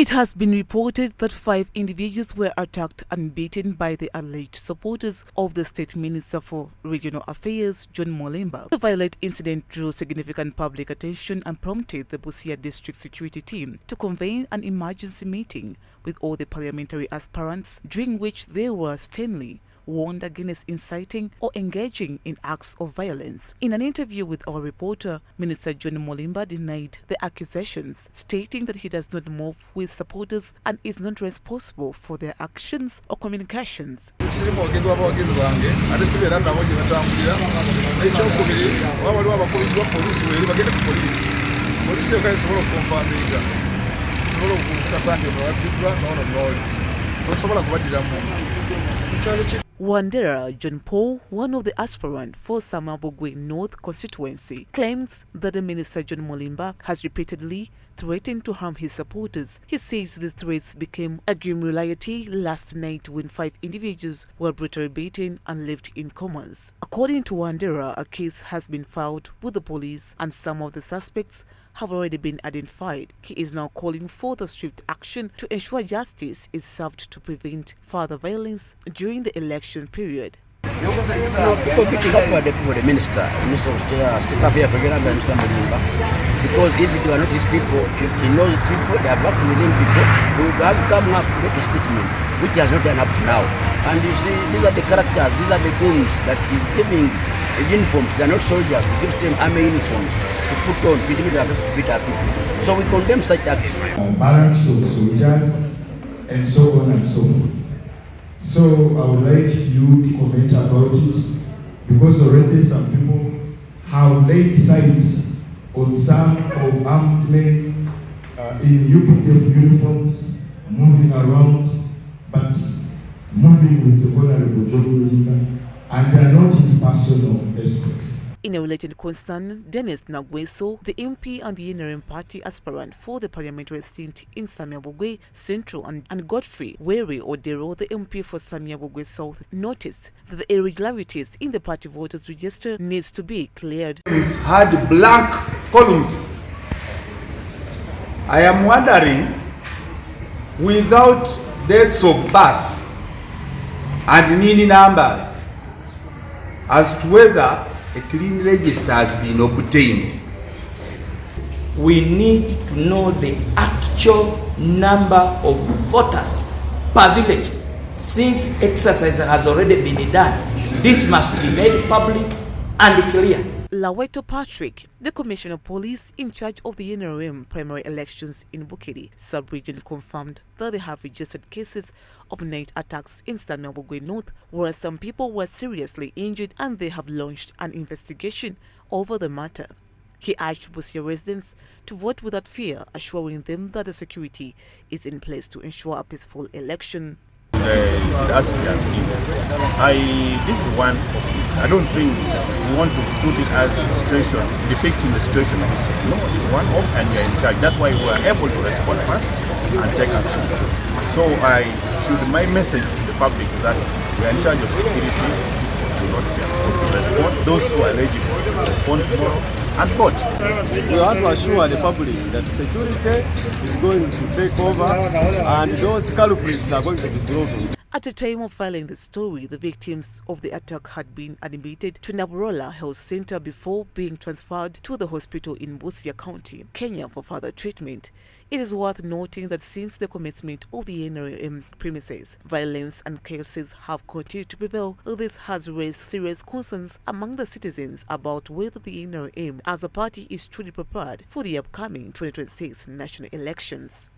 It has been reported that 5 individuals were attacked and beaten by the alleged supporters of the State Minister for Regional Affairs, John Molimba. The violent incident drew significant public attention and prompted the Busia District security team to convene an emergency meeting with all the parliamentary aspirants, during which they were sternly warned against inciting or engaging in acts of violence. In an interview with our reporter, Minister John Molimba denied the accusations, stating that he does not move with supporters and is not responsible for their actions or communications. Wandera John Paul, one of the aspirants for Samabogwe North constituency, claims that the Minister John Molimba has repeatedly threatened to harm his supporters. He says the threats became a grim reality last night when 5 individuals were brutally beaten and left in comas. According to Wandera, a case has been filed with the police and some of the suspects have already been identified. He is now calling for the swift action to ensure justice is served to prevent further violence during the election period. People picking up the Minister of State Affairs, Mr. Molimba, because if it were not these people, he knows these people, they have worked with him before, they would have come up to make a statement, which he has not done up to now. And you see, these are the characters, these are the goons that he's giving uniforms. They are not soldiers, he gives them army uniforms to put on to beat our people. So we condemn such acts. Barracks of soldiers and so on and so forth. So I would like you to comment about it, because already some people have laid sight on some of armed men in UPDF uniforms moving around, but moving with the Honorable John Molimba, and they are not his personal escorts. In a related concern, Dennis Nagweso, the MP and the NRM party aspirant for the parliamentary seat in Samiabogwe Central, and Godfrey Were Odero, the MP for Samiabogwe South, noticed that the irregularities in the party voters register needs to be cleared. It's had blank columns. I am wondering, without dates of birth and NIN numbers, as to whether a clean register has been obtained. We need to know the actual number of voters per village. Since exercise has already been done, this must be made public and clear. Laweto Patrick, the Commissioner of Police in charge of the NRM primary elections in Bukidi sub-region, confirmed that they have registered cases of night attacks in Samiabogwe North, where some people were seriously injured, and they have launched an investigation over the matter. He urged Busia residents to vote without fear, assuring them that the security is in place to ensure a peaceful election. The aspirants, this is one of it. I don't think we want to put it as a situation, depicting the situation of the city. No, it's one of, and we are in charge. That's why we are able to respond fast and take action. So my message to the public is that we are in charge of security, should not fear. We should respond. Those who are eligible should respond tomorrow and vote. We want to assure the public that security is going to take over and those culprits are going to be brought. At the time of filing the story, the victims of the attack had been admitted to Naburola Health Center before being transferred to the hospital in Busia County, Kenya, for further treatment. It is worth noting that since the commencement of the NRM premises, violence and chaos have continued to prevail. This has raised serious concerns among the citizens about whether the NRM as a party is truly prepared for the upcoming 2026 national elections.